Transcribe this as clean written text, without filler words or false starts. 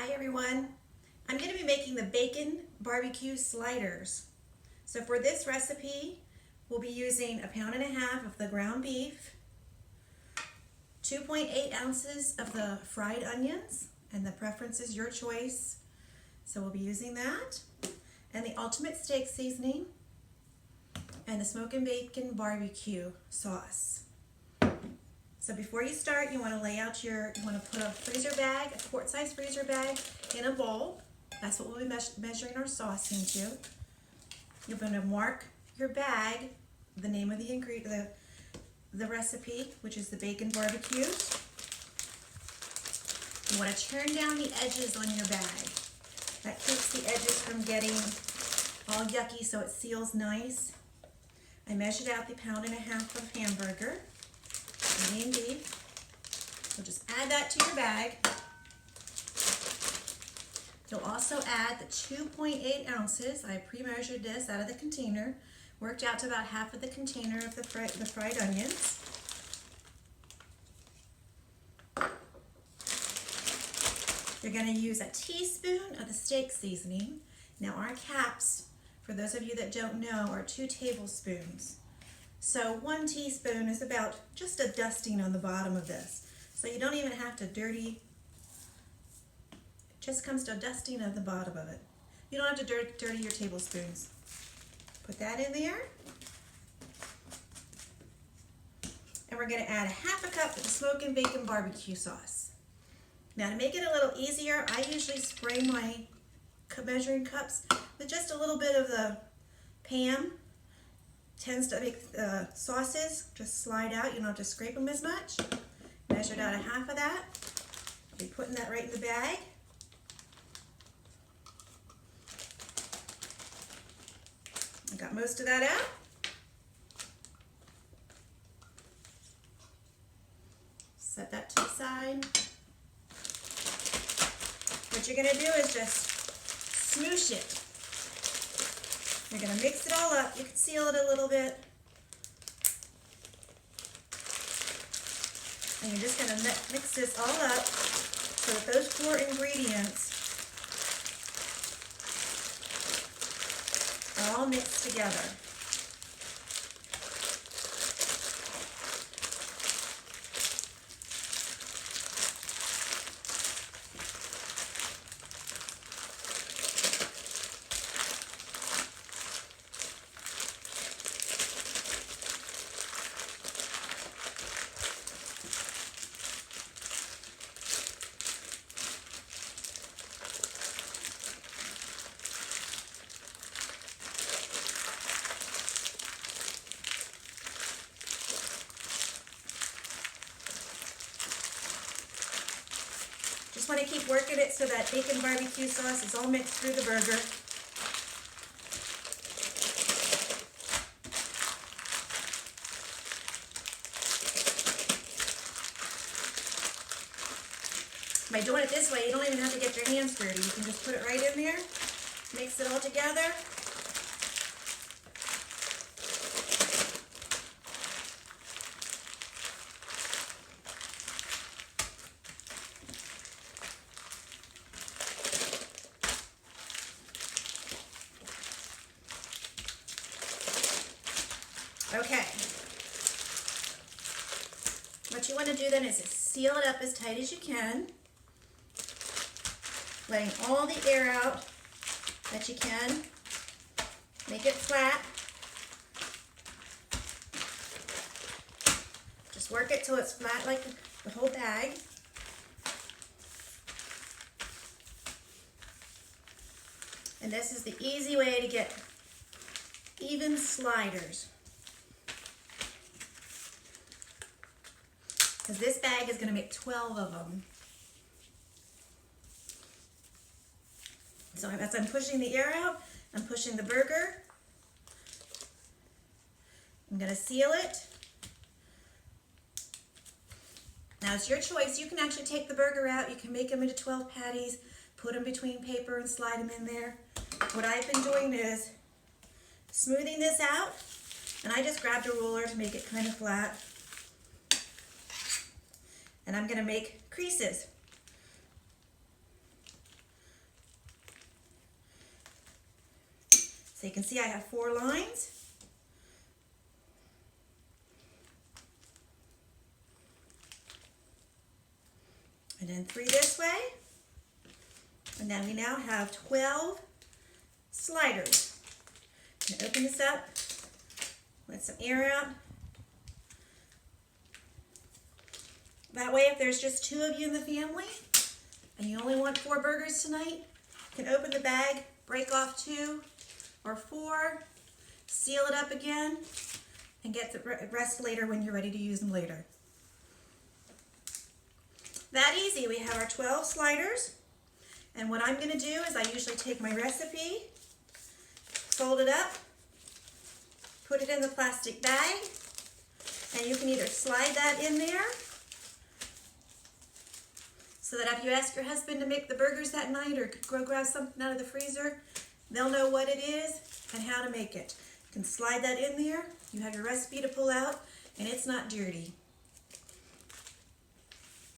Hi everyone. I'm going to be making the bacon barbecue sliders. So for this recipe, we'll be using 1.5 pounds of the ground beef, 2.8 ounces of the fried onions, and the preference is your choice. So we'll be using that, and the ultimate steak seasoning, and the smoking bacon barbecue sauce. So before you start, you want to lay out you want to put a freezer bag, a quart-size freezer bag in a bowl. That's what we'll be measuring our sauce into. You're going to mark your bag, the name of the ingredient, the recipe, which is the bacon barbecue. You want to turn down the edges on your bag. That keeps the edges from getting all yucky so it seals nice. I measured out the 1.5 pounds of hamburger. Lean beef. So just add that to your bag. You'll also add the 2.8 ounces. I pre-measured this out of the container. Worked out to about half of the container of the fried onions. You're going to use a teaspoon of the steak seasoning. Now our caps, for those of you that don't know, are 2 tablespoons. So 1 teaspoon is about just a dusting on the bottom of this. So you don't even have to dirty, it just comes to a dusting of the bottom of it. You don't have to dirty your tablespoons. Put that in there. And we're going to add 1/2 cup of the smoking bacon barbecue sauce. Now to make it a little easier, I usually spray my measuring cups with just a little bit of the Pam. Tends to make the sauces just slide out. You don't have to scrape them as much. Measured out 1/2 of that. I'll be putting that right in the bag. I got most of that out. Set that to the side. What you're going to do is just smoosh it. You're going to mix it all up. You can seal it a little bit. And you're just going to mix this all up so that those 4 ingredients are all mixed together. Just want to keep working it so that bacon barbecue sauce is all mixed through the burger. By doing it this way, you don't even have to get your hands dirty. You can just put it right in there, mix it all together. Okay. What you want to do then is seal it up as tight as you can, letting all the air out that you can. Make it flat. Just work it till it's flat like the whole bag. And this is the easy way to get even sliders. Because this bag is going to make 12 of them. So as I'm pushing the air out, I'm pushing the burger. I'm going to seal it. Now it's your choice. You can actually take the burger out. You can make them into 12 patties, put them between paper and slide them in there. What I've been doing is smoothing this out, and I just grabbed a ruler to make it kind of flat. And I'm going to make creases. So you can see I have 4 lines. And then 3 this way. And then we now have 12 sliders. I'm going to open this up, let some air out. That way, if there's just 2 of you in the family and you only want 4 burgers tonight, you can open the bag, break off 2 or 4, seal it up again, and get the rest later when you're ready to use them later. That easy. We have our 12 sliders. And what I'm going to do is I usually take my recipe, fold it up, put it in the plastic bag, and you can either slide that in there so that if you ask your husband to make the burgers that night or go grab something out of the freezer, they'll know what it is and how to make it. You can slide that in there, you have your recipe to pull out, and it's not dirty.